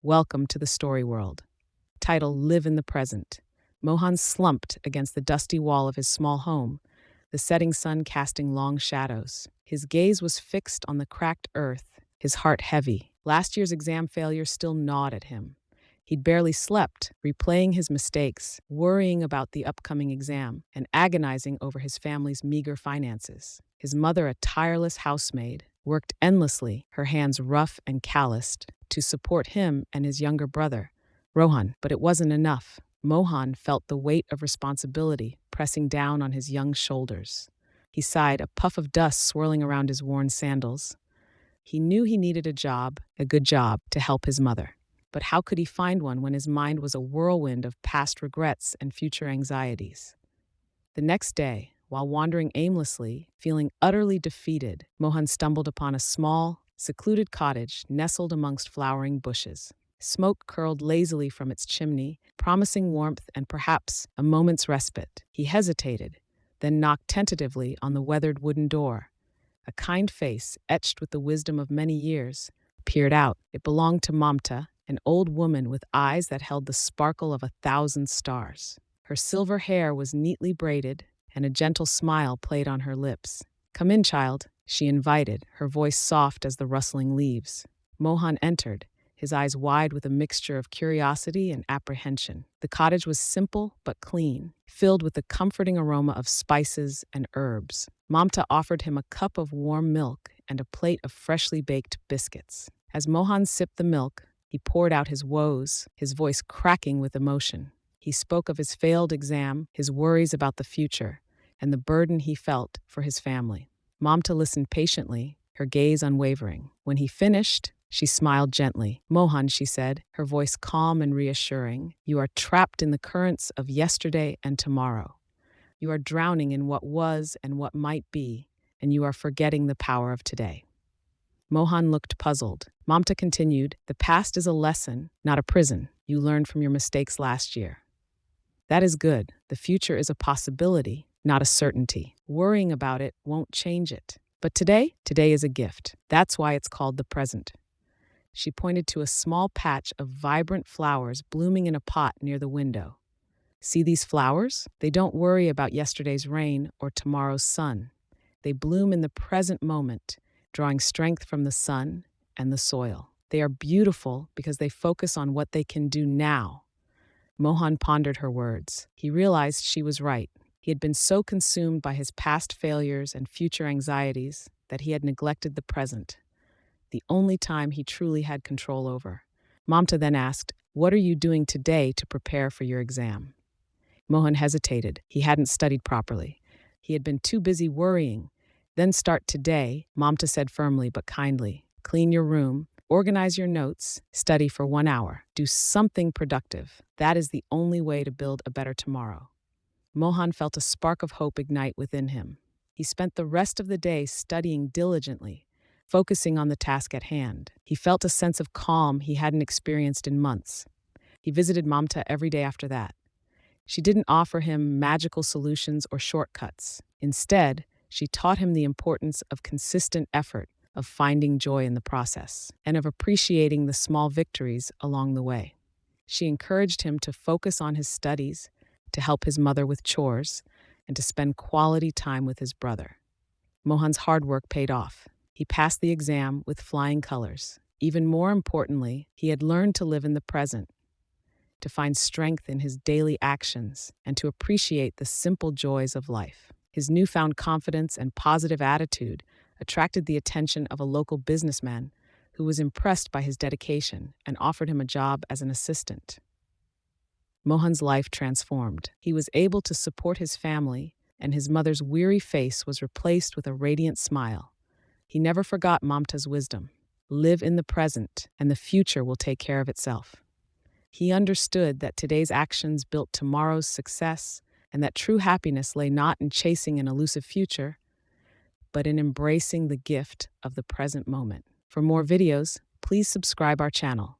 Welcome to the story world. Title: Live in the Present. Mohan slumped against the dusty wall of his small home, the setting sun casting long shadows. His gaze was fixed on the cracked earth, his heart heavy. Last year's exam failure still gnawed at him. He'd barely slept, replaying his mistakes, worrying about the upcoming exam, and agonizing over his family's meager finances. His mother, a tireless housemaid, worked endlessly, her hands rough and calloused, to support him and his younger brother, Rohan. But it wasn't enough. Mohan felt the weight of responsibility pressing down on his young shoulders. He sighed, a puff of dust swirling around his worn sandals. He knew he needed a good job, to help his mother. But how could he find one when his mind was a whirlwind of past regrets and future anxieties? The next day, while wandering aimlessly, feeling utterly defeated, Mohan stumbled upon a small, secluded cottage nestled amongst flowering bushes. Smoke curled lazily from its chimney, promising warmth and perhaps a moment's respite. He hesitated, then knocked tentatively on the weathered wooden door. A kind face, etched with the wisdom of many years, peered out. It belonged to Mamta, an old woman with eyes that held the sparkle of 1,000 stars. Her silver hair was neatly braided, and a gentle smile played on her lips. "Come in, child," she invited, her voice soft as the rustling leaves. Mohan entered, his eyes wide with a mixture of curiosity and apprehension. The cottage was simple but clean, filled with the comforting aroma of spices and herbs. Mamta offered him a cup of warm milk and a plate of freshly baked biscuits. As Mohan sipped the milk, he poured out his woes, his voice cracking with emotion. He spoke of his failed exam, his worries about the future, and the burden he felt for his family. Mamta listened patiently, her gaze unwavering. When he finished, she smiled gently. "Mohan," she said, her voice calm and reassuring, "you are trapped in the currents of yesterday and tomorrow. You are drowning in what was and what might be, and you are forgetting the power of today." Mohan looked puzzled. Mamta continued, "The past is a lesson, not a prison. You learned from your mistakes last year. That is good. The future is a possibility, not a certainty. Worrying about it won't change it. But today is a gift. That's why it's called the present." She pointed to a small patch of vibrant flowers blooming in a pot near the window. "See these flowers? They don't worry about yesterday's rain or tomorrow's sun. They bloom in the present moment, drawing strength from the sun and the soil. They are beautiful because they focus on what they can do now." Mohan pondered her words. He realized she was right. He had been so consumed by his past failures and future anxieties that he had neglected the present, the only time he truly had control over. Mamta then asked, "What are you doing today to prepare for your exam?" Mohan hesitated. He hadn't studied properly. He had been too busy worrying. "Then start today," Mamta said firmly but kindly. "Clean your room, organize your notes, study for 1 hour. Do something productive. That is the only way to build a better tomorrow." Mohan felt a spark of hope ignite within him. He spent the rest of the day studying diligently, focusing on the task at hand. He felt a sense of calm he hadn't experienced in months. He visited Mamta every day after that. She didn't offer him magical solutions or shortcuts. Instead, she taught him the importance of consistent effort, of finding joy in the process, and of appreciating the small victories along the way. She encouraged him to focus on his studies, to help his mother with chores, and to spend quality time with his brother. Mohan's hard work paid off. He passed the exam with flying colors. Even more importantly, he had learned to live in the present, to find strength in his daily actions, and to appreciate the simple joys of life. His newfound confidence and positive attitude attracted the attention of a local businessman who was impressed by his dedication and offered him a job as an assistant. Mohan's life transformed. He was able to support his family, and his mother's weary face was replaced with a radiant smile. He never forgot Mamta's wisdom. Live in the present, and the future will take care of itself. He understood that today's actions built tomorrow's success, and that true happiness lay not in chasing an elusive future, but in embracing the gift of the present moment. For more videos, please subscribe our channel.